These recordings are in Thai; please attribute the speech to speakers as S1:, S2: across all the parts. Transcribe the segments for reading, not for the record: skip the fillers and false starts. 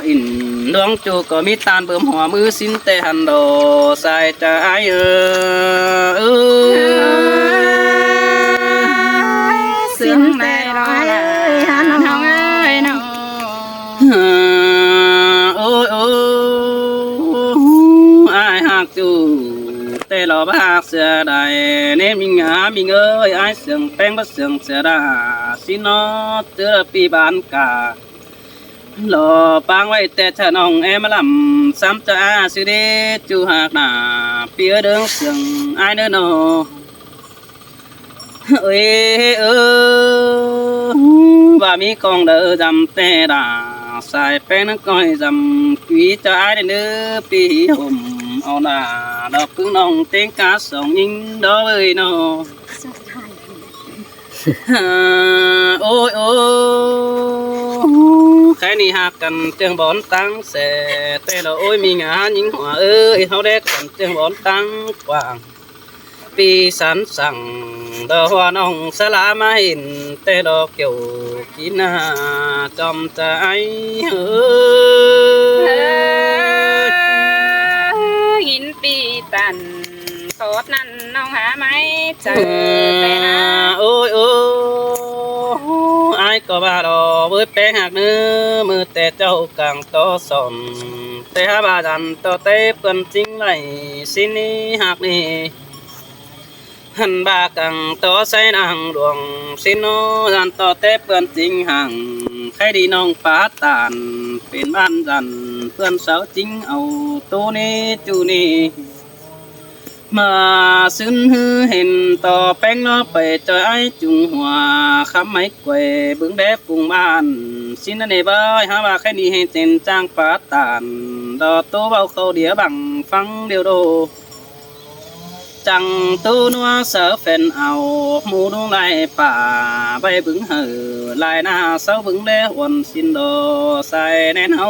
S1: อินดวงจูก็มีตานเบิ่มหัวมือสินแต่หันโดใส่ใจ
S2: สินแต่รอเลยฮันน้องเอ้ยน้อง
S1: โอ้ยโอ้อายหักจูแต่เราบ่หักเสือใดเนมิงามิงเอ้ยอายเสียงแป้งบ่เสียงเสือดาสินอเจอปีบานกาหล่อปางไว้แต่ชะน้องแอมลำซ้ำจะอาสิเดจูหักหน้าเปียเดิงเสียงอายเด้อโนเอ้ยว่ามีกองเด้อจำแต่ดาสายแป้งนักก้อยจำกีจะอายเด้อปีห่มเอาหน้าดอกพึ่งน้องเต็งกาสองยิงดอกเอ้ยโนโอ้ยโอ้ใครนี่หักกันเจียงบอนตั้งแสแต่เราโอ้ยมีงานยิงหัวเอ้ยเขาได้กันเจียงบอนตั้งกว้างปีสันสั่งดอกหัวน้องสลามาเห็นแต่ดอกเกี่ยวกินหน้าจอมใจเฮ้ย
S2: หินปีตันโสดนั่นน้องหาไหมเจอแต่นะ
S1: โอ้ยโอ้ไอ้ก็บ้าดอกเว้ยแป้งหักเนื้อมือแต่เจ้ากลางโตสนแต่หาบาดันโตเต้เปิ้นจริงไรสินี้หักนี่หันบากังโตใส่นางดวงสิโนดันโตเต้เปิ้นจริงห่างใครดีน้องป้าตานเป็นบ้านดันเพื่อนสาวจริงเอาตัวนี้จูนี่มาซึ้นฮือเห็นต่อแป้งนอไปจอยไอจุงหัวคำไม่กวยบึงแดบปุงบ้านสินเนบอยหาว่าแค่นี้ให้เจนจ้างป้าตานดอโตเบาเขาเดียบังฟังเดียวโดจังตูนัวเสือเฟนเอาหมูดวงในป่าใบบึงเหือลายหน้าเสาบึงเล่วันสินโดใส่แน่นเอา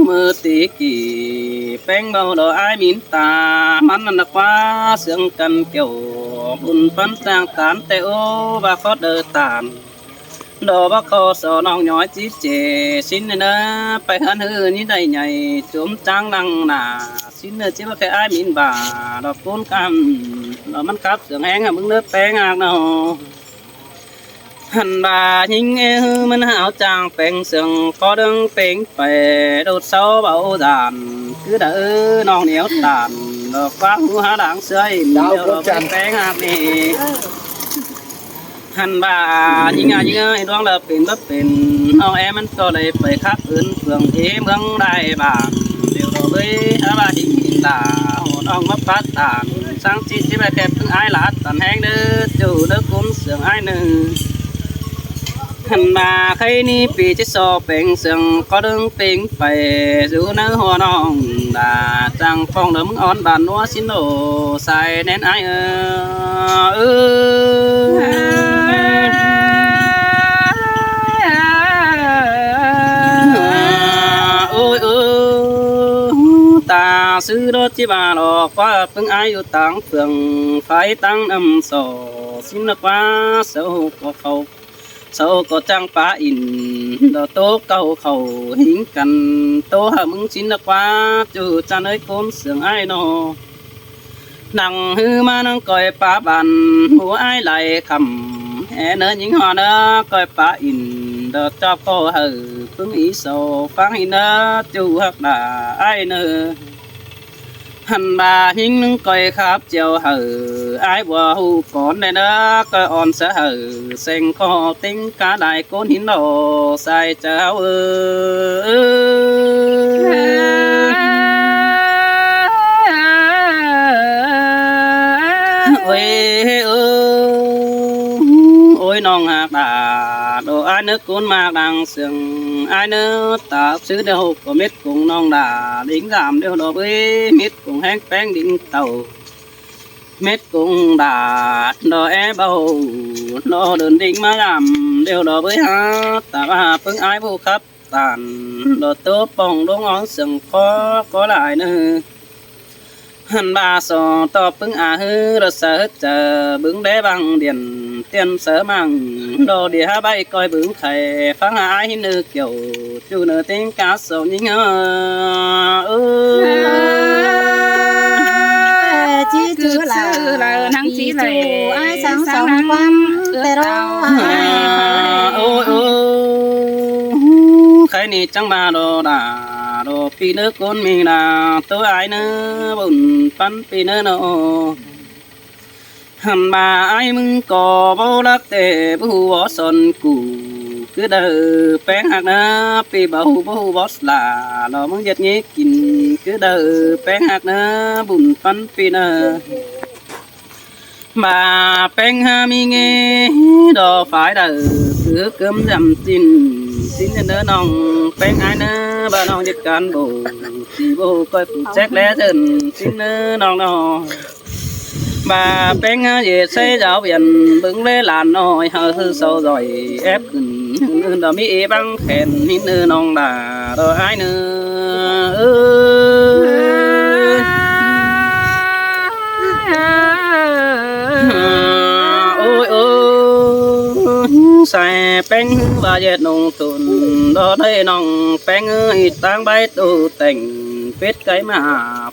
S1: มือตีกี่แป้งเบาดอกไอมินตามันนักว่าเสียงกันเกี่ยวบุญพันจางตานแต่โอบาเขาเดินตานดอกบาเขาสอน้องน้อยจีเจสินเนอไปหันหือนี่ได้ใหญ่จุ่มจางลังหนาสินเนอจีว่าแค่ไอมินบาดอกปูนคำดอกมันขับเสียงแห้งมึงเนื้อแป้งอากเนาหันบายิงมันหาวจางเป็นเสียงก็ดึงเป็นไปดูดเสาเบาดานคือเด้อน้องเหนียวตานดอกฟ้าหัวด่างเสือเดียวดอกแป้งอาบนี่หันบายิงยิงดวงเลิศเป็นบ่เป็นน้องแอมันก็เลยไปคักอื่นเฟืองเอเมืองได้บาเดี๋ยวเราเลยอาบาดินตาหัวน้องมาปัดตานสังจิตที่ไปแคบถึงไอ้หลาดตันแห้งเด้อจู่เด้อคุ้มเสียงไอ้หนึ่งหันมาใครนี่ปีที่สอบเป็นเสียงก็ดึงเป็นไปดูเนื้อหัวน้องดาจังฟองเดิมอ่อนบานนัวสินโนใส่แน่นไอโอ้ยตาซื้อรถที่บ้านหลอกว่าเพิ่งอายุต่างเฟืองไฟตั้งน้ำโซสินกว่าเสาก็เขาเสาก็จังป้าอินดอโตเก่าเขาหิงกันโตหามึงสินกว่าจูจันเอ้ยคนเสียงไอ้นอนั่งฮือมานั่งก้อยป้าบันหัวไอ้ไหลคำแห่เนื้อหญิงหัวเนื้อก้อยป้าอินดอจอบก็หือพึ่งอีโซฟังหินเนื้อจูหักด่าไอ้เนื้อหันบาหิงนึงก้อยครับเจียวหือไอ้บัวหูก่อนได้เนื้อก้อยอ่อนเสือหือเซ็งคอติ้งกาได้ก้นหินโดใส่เจ้าโอ้ยน้องหักด่าโดไอ้นึกกุนมากดังเสียงไอ้นึกตาซื้อเดียวก็เม็ดกุ้งน้องด่าดิ้งดามเดียวดอกเอ้เม็ดกุ้งแห้งแป้งดิ้งเต่าเม็ดกุ้งด่าดอกแอเบาดอกเดินดิ้งมากำเดียวดอกเอ้ฮะแต่ว่าเพิ่งไอ้ผู้ขับตานดอกตัวป่องดวงอ่อนเสียงคอก็หลายเนื้อ hân ba sò to bưng à hư rồi sợ chờ bưng đế bằng điện tiền sớ mang đồ địa bay coi bưng khải phang ai nữ kiểu chú nữ tiếng cá sầu nhinh
S3: chỉ chữ là
S2: năng chỉ là
S3: ai sáng sống quăng tê đó
S1: ôi khải ni chẳng ba đồ đà đồ pi nước con mình là tôi ai nữa bùn pan pi nữa nó hầm bà ai mừng có bao đắc tệ bù bó son củ cứ đờ bén hạt nữa pi bầu bù bó là nó muốn giật nhé kín cứ đờ bén hạt nữa bùn pan pi nữa bà bén ha mi nghe đồ phải đờ cứ cơm dầm tin xin nữa nong bén ai nữa bà nong giật can bồ chỉ bồ coi phụ trách lẽ dần xin nữa nong nó bà bén về xây giáo viện bưng lê làn nồi hư sâu rồi ép gần đó mi băng khen hin nữ nong là rồi ai nữa ôi xài bén bà dệt nông thôn đó đây nong bén ít tăng bay tu tình biết cái mà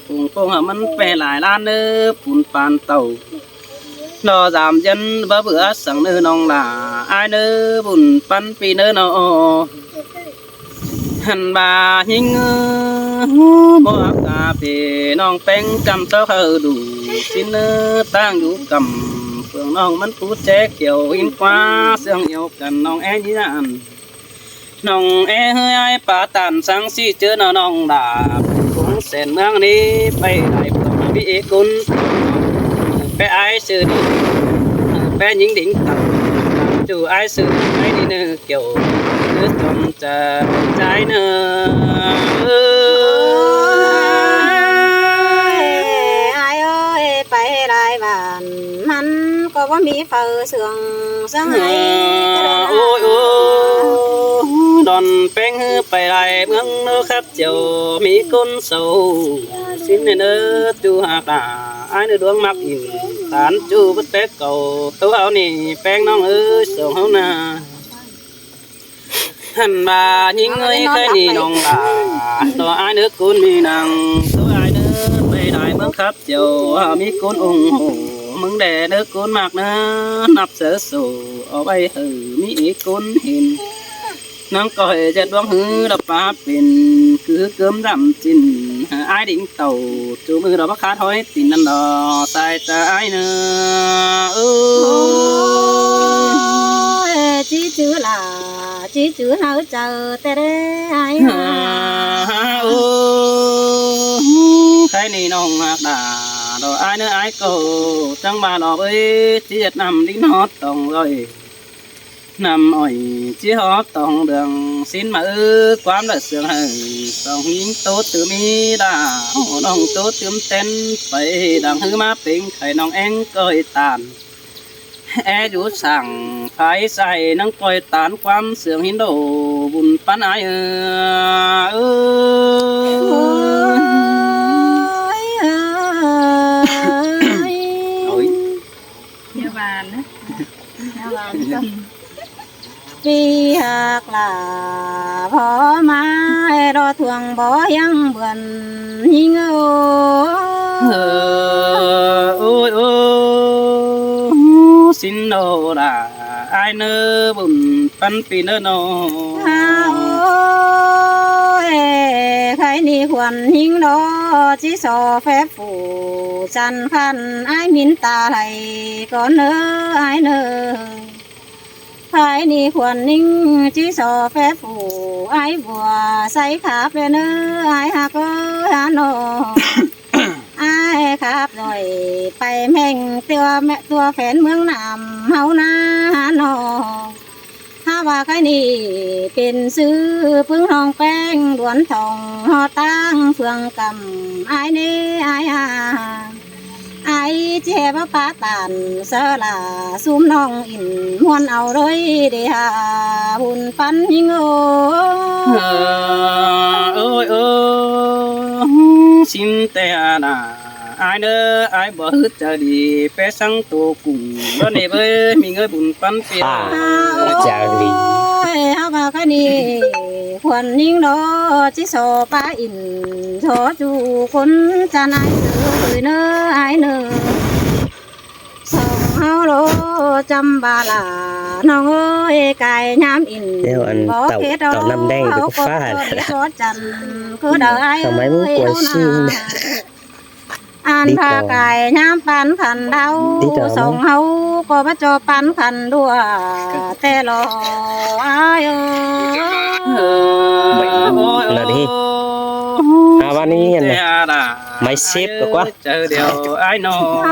S1: phùng phùng mình về lại lan nữ phun pan tàu nó giảm dân bữa bữa sáng nữ nong là ai nữ bùn pan pi nữ nó hẳn bà hình mua cà phê nong bén cầm tao hờ đủ xin nữ tang đủ cầm phượng nong mình phút chế kiểu in qua xương yêu cần nong e như đàn nong e hơi ai bà tàn sáng si chưa nó nong là cũng sen mang đi bay lại phòng bị cún bé ai xử đi bé những đỉnh tầm chủ ai xử ai đi nữa kiểu nước trong chờ trái nữa
S3: ai ơi bay lại bàn hắn có mỹ phở sườn sáng hay
S1: ôi đòn bén hư bay lại mương nước khắp chiều mỹ côn sầu xin nên ơ tu hạ đà ai nữa đuông mặc in tán chu bất bé cầu tấu áo nì bén nong ư sầu hông na hẳn bà những người khai nì nong là đó ai nữa côn mi nàng tấu ai nữa bay lại mương khắp chiều mỹ côn ủng hộ mừng đè nước côn mặc nữa nắp sớ sổ ở bay hử mỹ côn hình nắng coi giật bóng hư đập phá bên cứ cơm rằm chín ai định tàu chú mưa đó bắt khá thôi tin ăn đò sai ta ai nữa
S3: chỉ chữ háo chờ tê đê ai
S1: cái này nong hạt đà đồ ai nữa ai cầu chẳng bà đò với chỉ giật nằm đính hót tổng rồi nằm ỏi chỉ hót tổng đường xin mà quán là sương hờ tổng những tốt từ mi đà đồng tốt tiêm tên phải đằng hư má bình khải nong en coi tàn e rú sảng phải xài nắng coi tán quam sương hiến đồ bùn pan ai
S2: nhà bàn á
S3: vì hạc là phó mai đo thường bỏ yang buồn hình
S1: ôi xin đồ là ai nơ bùn pan pi nơ nó
S3: khai ni huần hình đó chỉ so phép phủ chăn khăn ai min ta hay có nơ ai nơ khai ni huần ninh chỉ so phép phủ ai vừa say khắp lên nơ ai hạc ơi nó ai khắp rồiไปแม่งตัวแฟนเมืองนำเฮานาnóถ้าว่าใครนี่เป็นซื้อพึ่งทองแป้งล้วนทองหอตั้งเฟืองกำไอ้นี่ไอ้ไอ้เจ็บป้าตันเสลาซุ่มน้องอินมวนเอาเลยเดียบุญปันยิง
S1: ôi xin te đà ai nơ ai bỏ hứt chờ đi bé sang tổ cùng đó này với mình ơi bùn bắn phiền
S4: จารี
S3: เฮามาคันนี้ควรนิ่งเนาะจิโซปาอินโทจูคนจะนายเด้อไอ้เนอสองเฮาโลจำบาลาน้องเอ้ยกายยามอิน
S4: เดี๋ยวอันเต่าน้ำแดงไปก็ฟาด
S3: ซอจันคือเด้อไอ้
S4: ทำไมมึงกลัวชื่อเนี่ย
S3: อ่านพากายยามปันขันเดา
S4: ดีต่อ
S3: สองเฮาก็มาจอปันขันดัวแต่รออ้ายเอ้ย
S4: là đi à ban đi hiện này máy xếp được quá
S1: chờ điều ai nó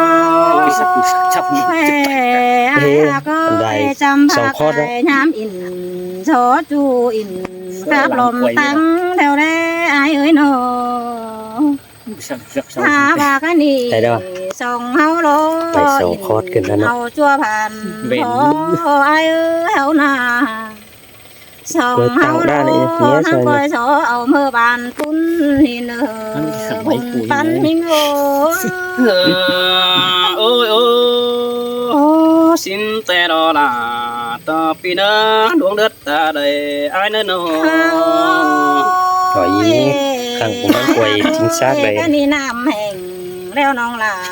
S4: เฮ้อันใดสองข้อแล้ว
S3: ยามอินโชจูอินกราบลมตั้งแถวแรไอเอ้ยโนหาว่ากันนี่
S4: ได้แล้ว
S3: ส่งเฮาโล
S4: ไปสองคอร์สขึ้นแล้วเนอะ
S3: เฮาจั่วผ่านโอไอเอ้ยเฮานาส่งเฮาโลทั้งคอยโซเอามือบานปุ้นนี่เนอปุ้นปันหิงโอ
S1: ôi ôi xin te đó là ta pi nó đuông đất ta đây ai nữa nó
S4: Rồi, khăn của nó quay chính xác đây.
S3: Cái ni nam hẹn leo non là